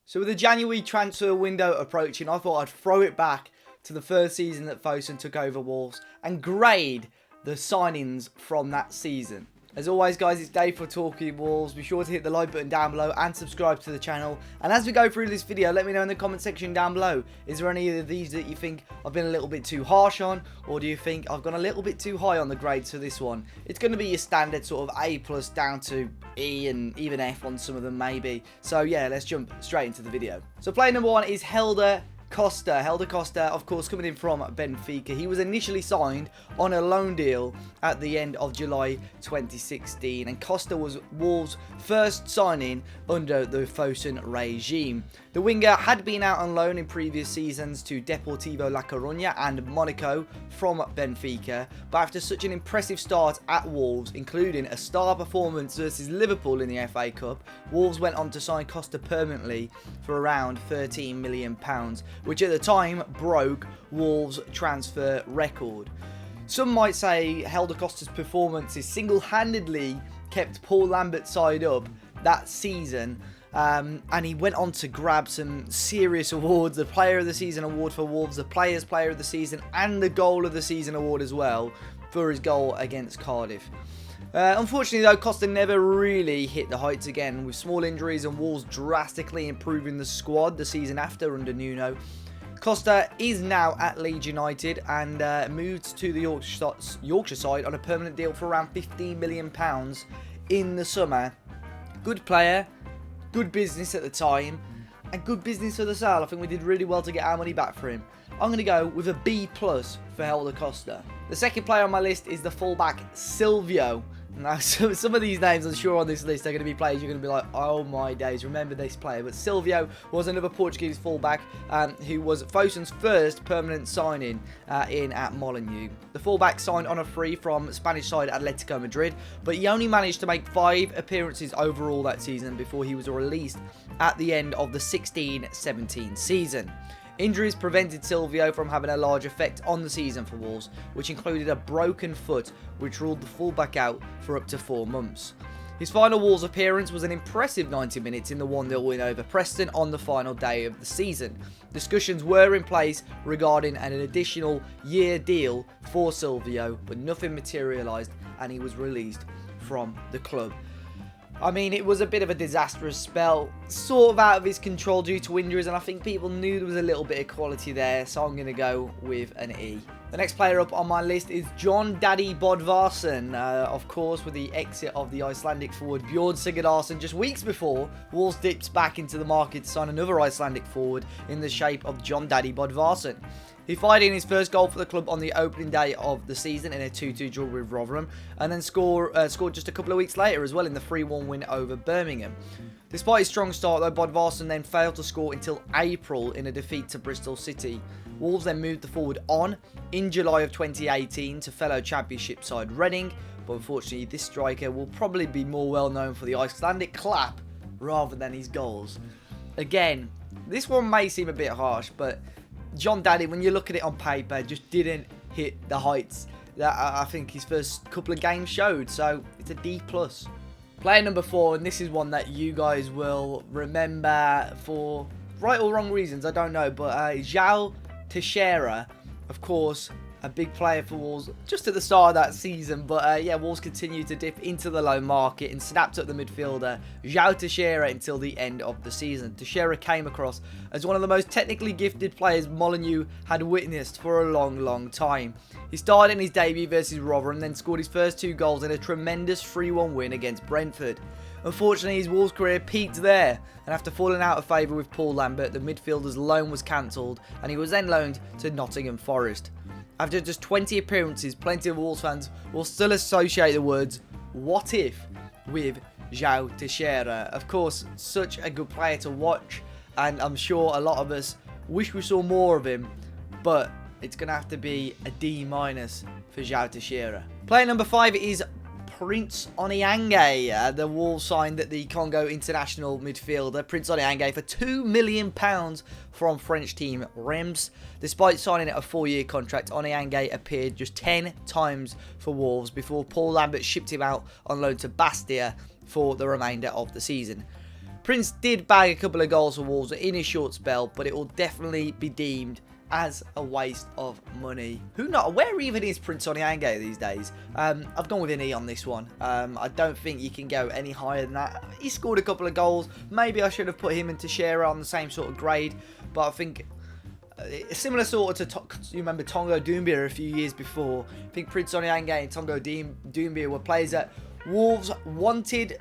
So with the January transfer window approaching, I thought I'd throw it back to the first season that Fosun took over Wolves and grade the signings from that season. As always, guys, it's Dave for Talking Wolves. Be sure to hit the like button down below and subscribe to the channel. And as we go through this video, let me know in the comment section down below. Is there any of these that you think I've been a little bit too harsh on? Or do you think I've gone a little bit too high on the grades for this one? It's going to be your standard sort of A+ down to E and even F on some of them maybe. So yeah, let's jump straight into the video. So player number one is Costa, of course, coming in from Benfica. He was initially signed on a loan deal at the end of July 2016, and Costa was Wolves' first signing under the Fosun regime. The winger had been out on loan in previous seasons to Deportivo La Coruña and Monaco from Benfica, but after such an impressive start at Wolves, including a star performance versus Liverpool in the FA Cup, Wolves went on to sign Costa permanently for around £13 million, which at the time broke Wolves' transfer record. Some might say Helder Costa's performances single-handedly kept Paul Lambert's side up that season, and he went on to grab some serious awards: the Player of the Season award for Wolves, the Players' Player of the Season, and the Goal of the Season award as well for his goal against Cardiff. Unfortunately though, Costa never really hit the heights again, with small injuries and Wolves drastically improving the squad the season after under Nuno. Costa is now at Leeds United and moved to the Yorkshire side on a permanent deal for around £15 million in the summer. Good player, good business at the time, and good business for the sale. I think we did really well to get our money back for him. I'm going to go with a B+ for Helder Costa. The second player on my list is the fullback Silvio. Now, some of these names I'm sure on this list are going to be players you're going to be like, oh my days, remember this player. But Silvio was another Portuguese fullback who was Fosun's first permanent signing in at Molineux. The fullback signed on a free from Spanish side Atletico Madrid, but he only managed to make 5 appearances overall that season before he was released at the end of the 16-17 season. Injuries prevented Silvio from having a large effect on the season for Wolves, which included a broken foot which ruled the fullback out for up to 4 months. His final Wolves appearance was an impressive 90 minutes in the 1-0 win over Preston on the final day of the season. Discussions were in place regarding an additional year deal for Silvio, but nothing materialised and he was released from the club. I mean, it was a bit of a disastrous spell, sort of out of his control due to injuries, and I think people knew there was a little bit of quality there, so I'm going to go with an E. The next player up on my list is Jon Dadi Bodvarsson, of course, with the exit of the Icelandic forward Bjorn Sigurðarson just weeks before. Wolves dipped back into the market to sign another Icelandic forward in the shape of Jon Dadi Bodvarsson. He fired in his first goal for the club on the opening day of the season in a 2-2 draw with Rotherham, and then scored just a couple of weeks later as well in the 3-1 win over Birmingham. Despite his strong start though, Bodvarsson then failed to score until April in a defeat to Bristol City. Wolves then moved the forward on in July of 2018 to fellow Championship side Reading, but unfortunately this striker will probably be more well known for the Icelandic clap rather than his goals. Again, this one may seem a bit harsh, but Jon Dadi, when you look at it on paper, just didn't hit the heights that I think his first couple of games showed, so it's a D+. Player number 4, and this is one that you guys will remember for right or wrong reasons, I don't know, but Joao Teixeira, of course, a big player for Wolves just at the start of that season, but yeah, Wolves continued to dip into the loan market and snapped up the midfielder Joao Teixeira until the end of the season. Teixeira came across as one of the most technically gifted players Molineux had witnessed for a long time. He started in his debut versus Rotherham and then scored his first 2 goals in a tremendous 3-1 win against Brentford. Unfortunately, his Wolves career peaked there, and after falling out of favour with Paul Lambert, the midfielder's loan was cancelled and he was then loaned to Nottingham Forest. After just 20 appearances, plenty of Wolves fans will still associate the words "what if" with Joao Teixeira. Of course, such a good player to watch, and I'm sure a lot of us wish we saw more of him, but it's going to have to be a D- for Joao Teixeira. Player number 5 is Prince Oniangue. The Wolves signed the Congo international midfielder Prince Oniangue for £2 million from French team Reims. Despite signing a 4-year contract, Oniangue appeared just 10 times for Wolves before Paul Lambert shipped him out on loan to Bastia for the remainder of the season. Prince did bag a couple of goals for Wolves in his short spell, but it will definitely be deemed as a waste of money. Where even is Prince Oniangue these days? I've gone with an E on this one. I don't think you can go any higher than that. He scored a couple of goals. Maybe I should have put him and Teixiera on the same sort of grade, but I think similar sort of to you remember Tongo Doumbia a few years before. I think Prince Oniangue and Tongo Doumbia were players that Wolves wanted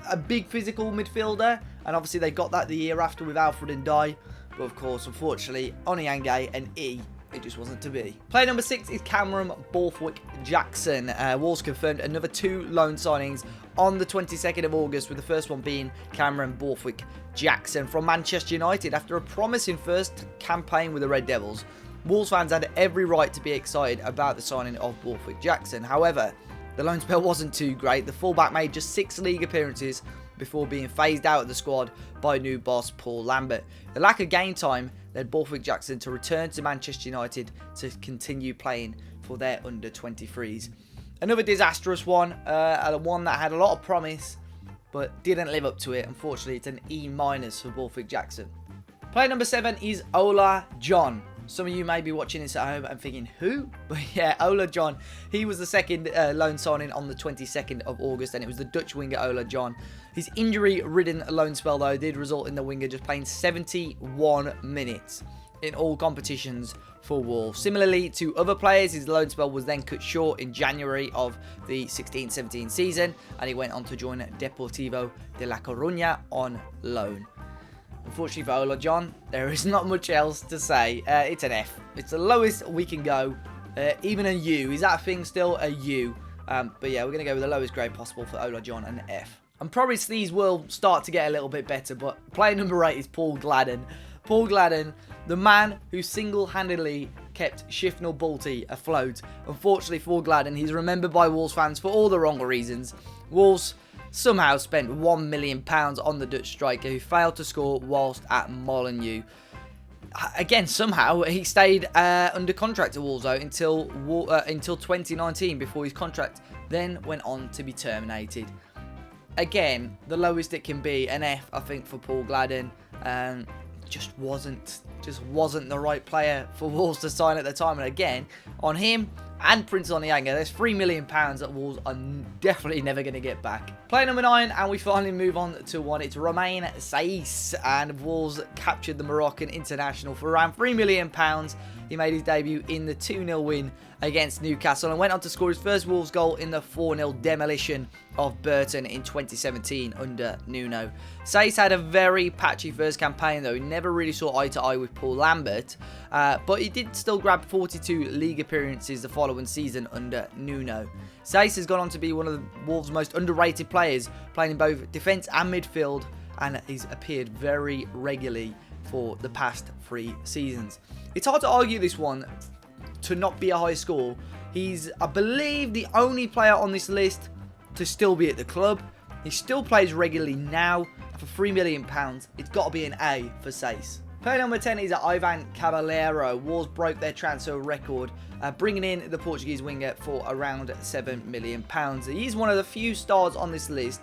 a big physical midfielder, and obviously they got that the year after with Alfred and Dye. But of course, unfortunately, Oniangue and E, it just wasn't to be. Player number 6 is Cameron Borthwick-Jackson. Wolves confirmed another 2 loan signings on the 22nd of August, with the first one being Cameron Borthwick-Jackson from Manchester United. After a promising first campaign with the Red Devils, Wolves fans had every right to be excited about the signing of Borthwick-Jackson. However, the loan spell wasn't too great. The fullback made just 6 league appearances before being phased out of the squad by new boss Paul Lambert. The lack of game time led Borthwick-Jackson to return to Manchester United to continue playing for their under-23s. Another disastrous one, one that had a lot of promise but didn't live up to it. Unfortunately, it's an E- for Borthwick-Jackson. Player number 7 is Ola John. Some of you may be watching this at home and thinking, who? But yeah, Ola John. He was the second loan signing on the 22nd of August, and it was the Dutch winger Ola John. His injury-ridden loan spell, though, did result in the winger just playing 71 minutes in all competitions for Wolves. Similarly to other players, his loan spell was then cut short in January of the 16-17 season, and he went on to join Deportivo de La Coruña on loan. Unfortunately for Ola John, there is not much else to say. It's an F. It's the lowest we can go. Even a U. Is that thing still a U? But yeah, we're going to go with the lowest grade possible for Ola John, an F. And probably these will start to get a little bit better, but player number 8 is Paul Gladon. Paul Gladon, the man who single-handedly kept Shifnal Balti afloat. Unfortunately for Gladon, he's remembered by Wolves fans for all the wrong reasons. Wolves somehow spent £1 million on the Dutch striker who failed to score whilst at Molineux. Again, somehow he stayed under contract at Wolves though until 2019, before his contract then went on to be terminated. Again, the lowest it can be, an F, I think, for Paul Gladon. Just wasn't the right player for Wolves to sign at the time. And again, on him and Prince Oniangue, there's £3 million that Wolves are definitely never going to get back. Player number 9, and we finally move on to one. It's Romain Saiss, and Wolves captured the Moroccan international for around £3 million. He made his debut in the 2-0 win against Newcastle and went on to score his first Wolves goal in the 4-0 demolition of Burton in 2017 under Nuno. Saiss had a very patchy first campaign though. He never really saw eye to eye with Paul Lambert, but he did still grab 42 league appearances the following season under Nuno. Saiss has gone on to be one of the Wolves' most underrated players, playing in both defence and midfield, and he's appeared very regularly for the past 3 seasons. It's hard to argue this one to not be a high score. He's, I believe, the only player on this list to still be at the club. He still plays regularly now. For £3 million, it's got to be an A for Saiss. Player number 10 is Ivan Cavaleiro. Wolves broke their transfer record, bringing in the Portuguese winger for around £7 million. He's one of the few stars on this list,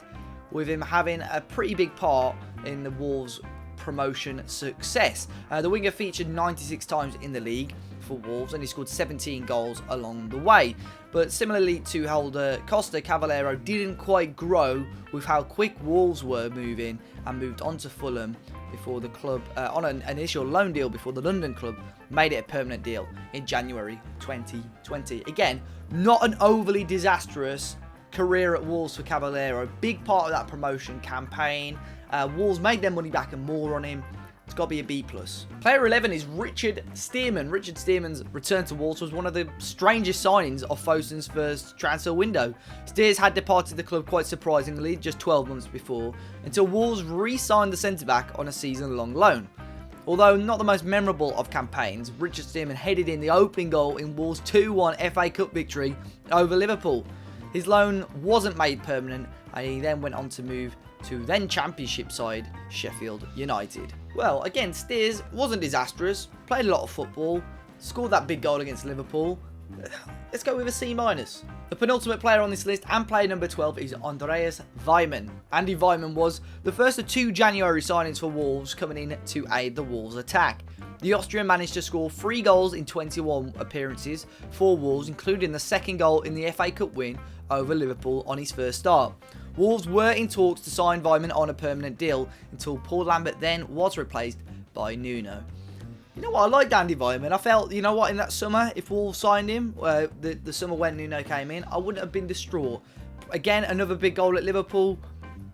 with him having a pretty big part in the Wolves' promotion success. The winger featured 96 times in the league for Wolves, and he scored 17 goals along the way. But similarly to Holder Costa, Cavaleiro didn't quite grow with how quick Wolves were moving, and moved on to Fulham before the club, on an initial loan deal before the London club made it a permanent deal in January 2020. Again, not an overly disastrous career at Wolves for Cavaleiro. Big part of that promotion campaign. Wolves made their money back and more on him. It's got to be a B+. Player 11 is Richard Stearman. Richard Stearman's return to Wolves was one of the strangest signings of Fosun's first transfer window. Steers had departed the club quite surprisingly just 12 months before, until Wolves re-signed the centre-back on a season-long loan. Although not the most memorable of campaigns, Richard Stearman headed in the opening goal in Wolves' 2-1 FA Cup victory over Liverpool. His loan wasn't made permanent, and he then went on to move to then Championship side Sheffield United. Well, again, Steers wasn't disastrous, played a lot of football, scored that big goal against Liverpool. Let's go with a C-. The penultimate player on this list and player number 12 is Andreas Weimann. Andy Weimann was the first of 2 January signings for Wolves coming in to aid the Wolves attack. The Austrian managed to score 3 goals in 21 appearances for Wolves, including the second goal in the FA Cup win over Liverpool on his first start. Wolves were in talks to sign Weimann on a permanent deal until Paul Lambert then was replaced by Nuno. You know what, I liked Andy Weimann. I felt, you know what, in that summer, if Wolves signed him, the summer when Nuno came in, I wouldn't have been distraught. Again, another big goal at Liverpool.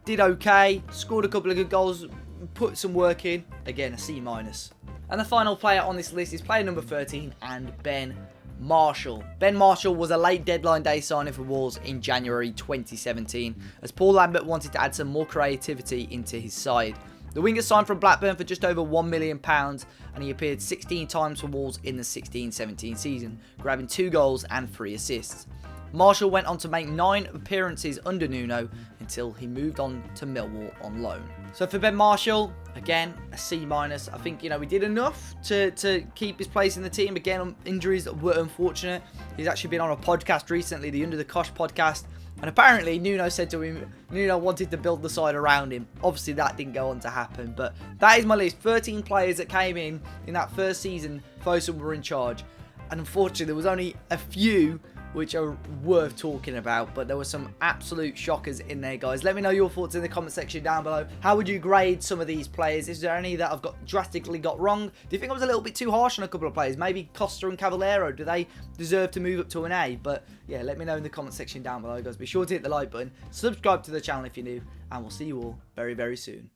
Did okay, scored a couple of good goals, put some work in. Again, a C-. And the final player on this list is player number 13 and Ben Marshall. Ben Marshall was a late deadline day signing for Wolves in January 2017, as Paul Lambert wanted to add some more creativity into his side. The winger signed from Blackburn for just over £1 million, and he appeared 16 times for Wolves in the 16-17 season, grabbing 2 goals and 3 assists. Marshall went on to make 9 appearances under Nuno until he moved on to Millwall on loan. So for Ben Marshall, again, a C-. I think, you know, we did enough to keep his place in the team. Again, injuries were unfortunate. He's actually been on a podcast recently, the Under the Kosh podcast, and apparently Nuno said to him, Nuno wanted to build the side around him. Obviously that didn't go on to happen, but that is my list. 13 players that came in that first season Fosun were in charge, and unfortunately there was only a few which are worth talking about, but there were some absolute shockers in there, guys. Let me know your thoughts in the comment section down below. How would you grade some of these players? Is there any that I've drastically got wrong? Do you think I was a little bit too harsh on a couple of players? Maybe Costa and Cavaleiro, do they deserve to move up to an A? But yeah, let me know in the comment section down below, guys. Be sure to hit the like button, subscribe to the channel if you're new, and we'll see you all very, very soon.